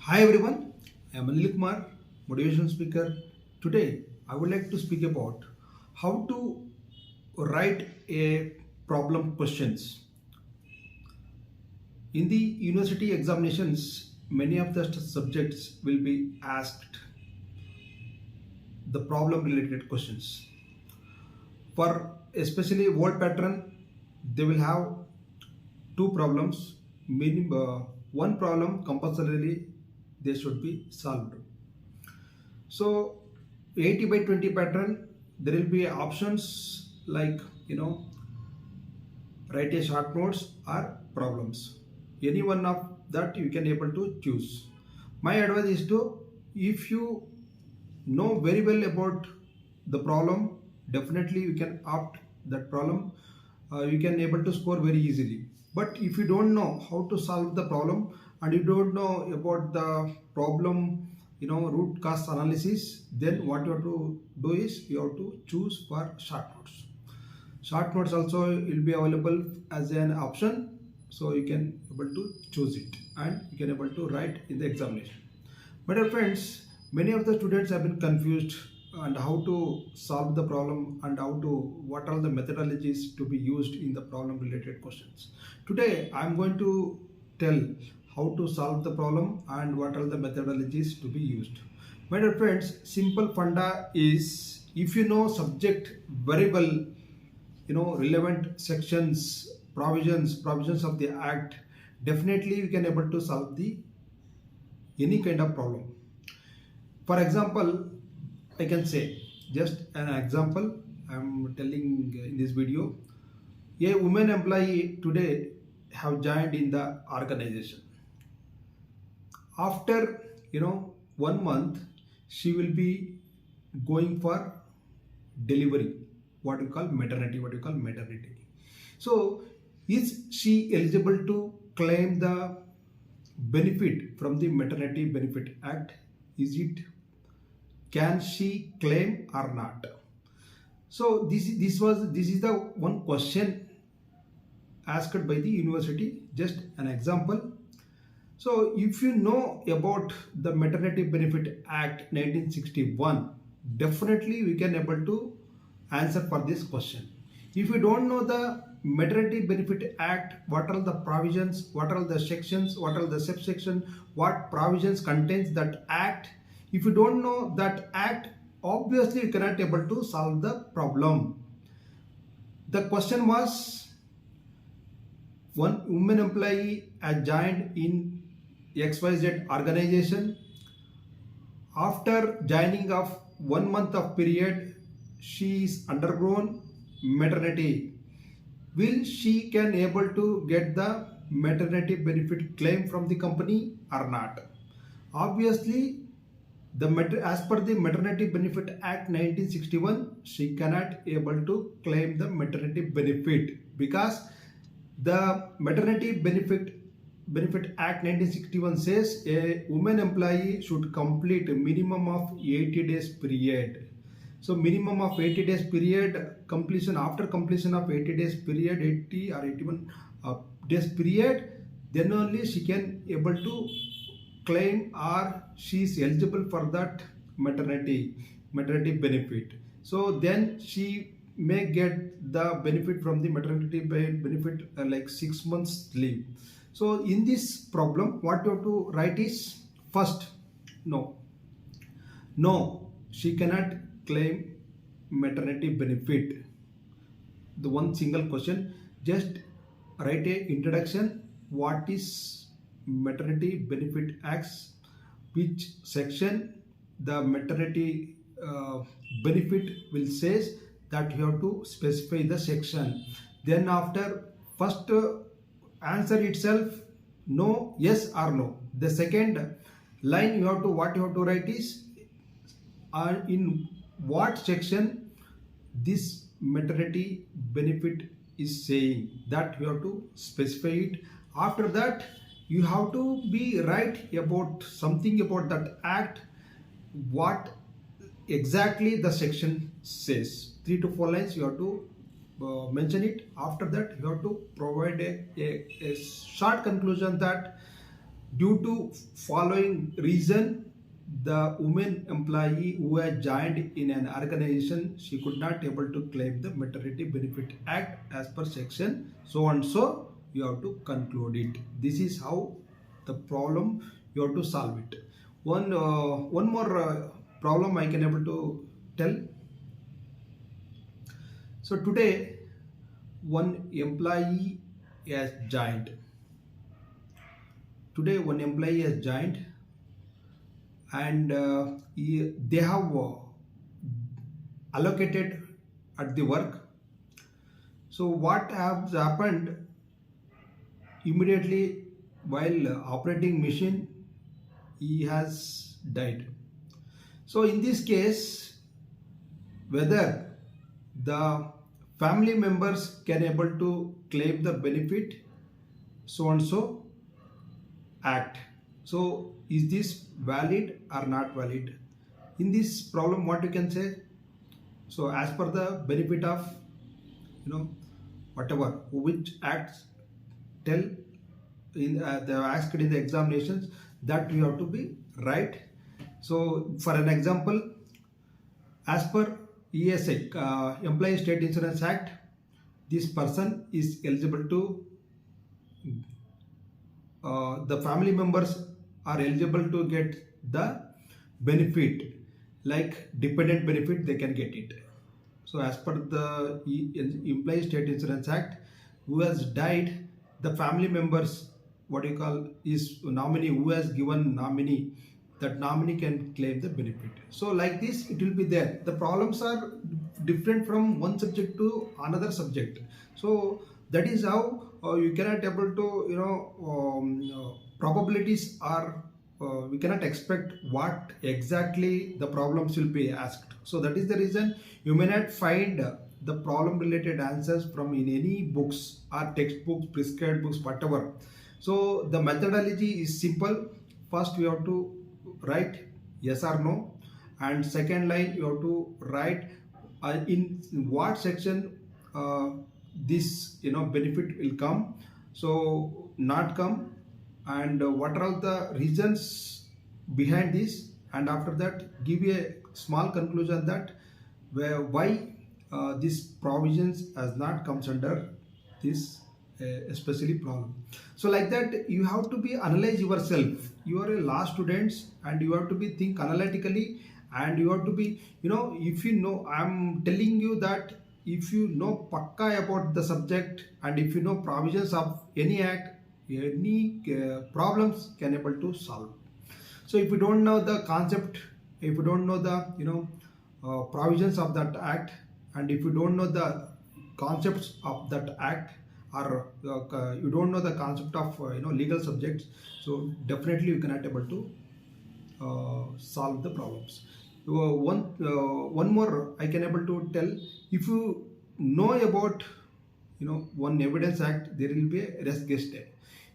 Hi everyone, I am Anil Kumar, motivation speaker. Today I would like to speak about how to write a problem questions. In the university examinations, many of the subjects will be asked the problem related questions. For especially word pattern, they will have two problems, meaning one problem compulsorily they should be solved. So 80 by 20 pattern, there will be options like write a short notes or problems. Any one of that you can able to choose. My advice is to, if you know very well about the problem, definitely you can opt that problem. You can able to score very easily. But if you don't know how to solve the problem and you don't know about the problem, root cause analysis, then what you have to do is you have to choose for short notes. Short notes also will be available as an option, so you can able to choose it and you can able to write in the examination. My dear friends, many of the students have been confused and how to solve the problem and what are the methodologies to be used in the problem related questions. Today I am going to tell how to solve the problem and what are the methodologies to be used. My dear friends, simple funda is, if you know subject very well, relevant sections, provisions of the act, definitely you can able to solve the any kind of problem. For example, I can say just an example I am telling in this video. A woman employee today have joined in the organization. After 1 month, she will be going for delivery, what you call maternity. So is she eligible to claim the benefit from the Maternity Benefit Act? Can she claim or not? So this is the one question asked by the university, just an example. So if you know about the Maternity Benefit Act 1961, definitely we can able to answer for this question. If you don't know the Maternity Benefit Act, what are the provisions, what are the sections, what are the subsection, what provisions contains that act, if you don't know that act, obviously you cannot able to solve the problem. The question was, one woman employee has joined in XYZ organization. After joining of 1 month of period, she is undergone maternity. Will she can able to get the maternity benefit claim from the company or not? Obviously, as per the Maternity Benefit Act 1961, she cannot able to claim the maternity benefit, because the Maternity Benefit Act 1961 says a woman employee should complete a minimum of 80 days period. So minimum of 80 days period completion, after completion of 80 days period, 80 or 81 days period, then only she can able to claim or she is eligible for that maternity benefit. So then she may get the benefit from the maternity benefit like 6 months leave. So in this problem, what you have to write is, first, no, she cannot claim maternity benefit. The one single question, just write a introduction. What is Maternity Benefit Acts? Which section the maternity benefit will says, that you have to specify the section. Then after first answer itself, no, yes or no. The second line what you have to write is, in what section this maternity benefit is saying, that you have to specify it. After that, you have to be right about something about that act, what exactly the section says. 3 to 4 lines you have to mention it. After that, you have to provide a short conclusion that due to following reason, the woman employee who had joined in an organization, she could not able to claim the Maternity Benefit Act as per section so and so. You have to conclude it. This is how the problem you have to solve it. One more problem I can able to tell. So today one employee has joined. Today one employee has joined and they have allocated at the work. So what has happened, immediately while operating machine he has died. So in this case, whether the family members can able to claim the benefit so and so act. So is this valid or not valid? In this problem, what you can say? So as per the benefit of whatever which acts tell in the asked in the examinations, that you have to be right. So for an example, as per ESI, Employee State Insurance Act, this person is eligible to the family members are eligible to get the benefit like dependent benefit, they can get it. So as per the Employee State Insurance Act, who has died, the family members, what you call is nominee, who has given nominee, that nominee can claim the benefit. So like this it will be there. The problems are different from one subject to another subject. So that is how you cannot able to probabilities are we cannot expect what exactly the problems will be asked. So that is the reason you may not find the problem related answers from in any books or textbooks, prescribed books, whatever. So the methodology is simple. First you have to write yes or no, and second line you have to write in what section this benefit will come, so not come, and what are all the reasons behind this, and after that give a small conclusion that why this provisions has not comes under this especially problem. So like that you have to be analyze yourself. You are a law students and you have to be think analytically, and you have to be if you know, I'm telling you that if you know pakka about the subject and if you know provisions of any act, any problems can able to solve. So if you don't know the concept, if you don't know the provisions of that act, and if you don't know the concepts of that act, or you don't know the concept of legal subjects, so definitely you cannot able to solve the problems. One more I can able to tell. If you know about one evidence act, there will be a res gestae.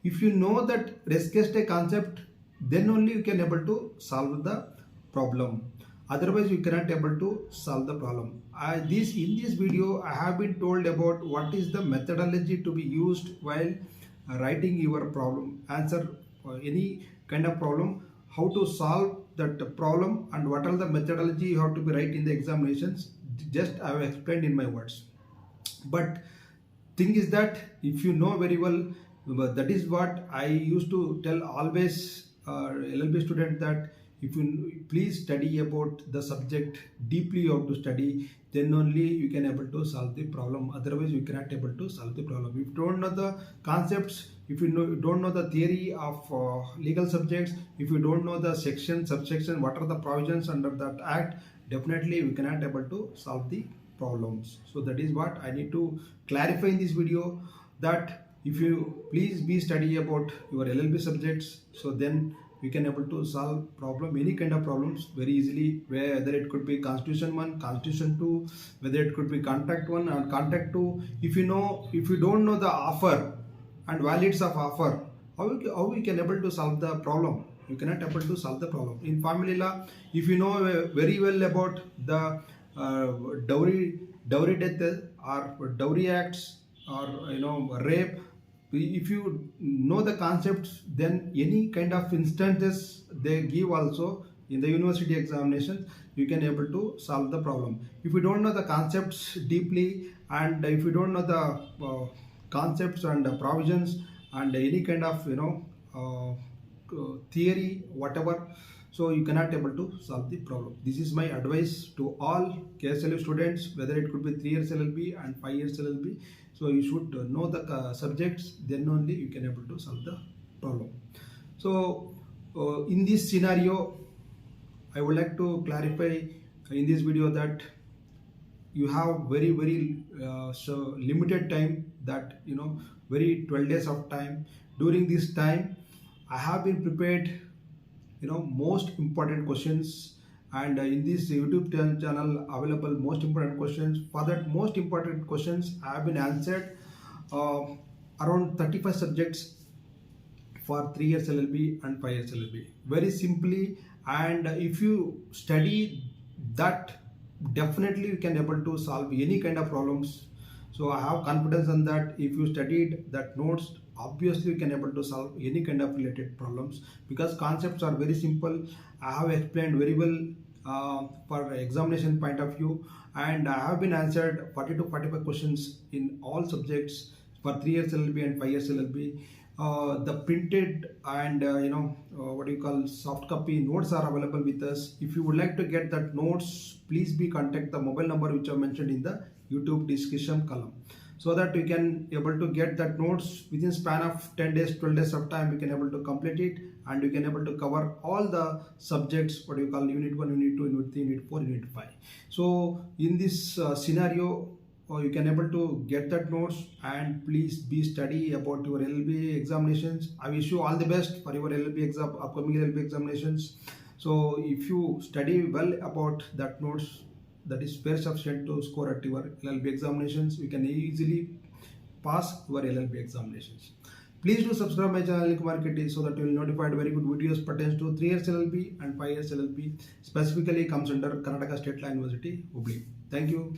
If you know that res gestae concept, then only you can able to solve the problem. Otherwise you cannot able to solve the problem. In this video I have been told about what is the methodology to be used while writing your problem answer, any kind of problem, how to solve that problem, and what are the methodology you have to be write in the examinations. Just I have explained in my words. But thing is that if you know very well, that is what I used to tell always LLB student, that if you please study about the subject deeply, you have to study, then only you can able to solve the problem. Otherwise you cannot able to solve the problem. If you don't know the concepts, if you don't know the theory of legal subjects, if you don't know the section, subsection, what are the provisions under that act, definitely we cannot able to solve the problems. So that is what I need to clarify in this video, that if you please be study about your LLB subjects, so then you can able to solve problem, any kind of problems very easily, whether it could be Constitution 1, Constitution 2, whether it could be Contract 1 and Contract 2. If you don't know the offer and valids of offer, how we can able to solve the problem? You cannot able to solve the problem. In family law, if you know very well about the dowry death or dowry acts, or rape, if you know the concepts, then any kind of instances they give also in the university examination, you can able to solve the problem. If you don't know the concepts deeply, and if you don't know the concepts and provisions and any kind of theory whatever, so you cannot able to solve the problem. This is my advice to all KSLU students, whether it could be 3 years LLB and 5 years LLB. So you should know the subjects, then only you can able to solve the problem. So in this scenario, I would like to clarify in this video that you have very so limited time, that very 12 days of time. During this time, I have been prepared most important questions, and in this YouTube channel available most important questions. For that most important questions, I have been answered around 35 subjects for 3 years LLB and 5 years LLB, very simply. And if you study that, definitely you can able to solve any kind of problems. So I have confidence on that. If you studied that notes, obviously you can able to solve any kind of related problems, because concepts are very simple. I have explained very well for examination point of view, and I have been answered 40 to 45 questions in all subjects for 3 years LLB and 5 years LLB. The printed and what do you call soft copy notes are available with us. If you would like to get that notes, please be contact the mobile number which I mentioned in the YouTube description column, so that you can able to get that notes within span of 10 days 12 days of time. You can able to complete it, and you can able to cover all the subjects, what do you call unit 1, unit 2, unit 3, unit 4, unit 5. So in this scenario, you can able to get that notes, and please be study about your LLB examinations. I wish you all the best for your LLB exam, upcoming LLB examinations. So if you study well about that notes, that is very sufficient to score at your LLB examinations. You can easily pass your LLB examinations. Please do subscribe my channel Link Market, so that you will notified very good videos pertains to 3 years LLB and 5 years LLB, specifically comes under Karnataka State Law University, Hubli. Thank you.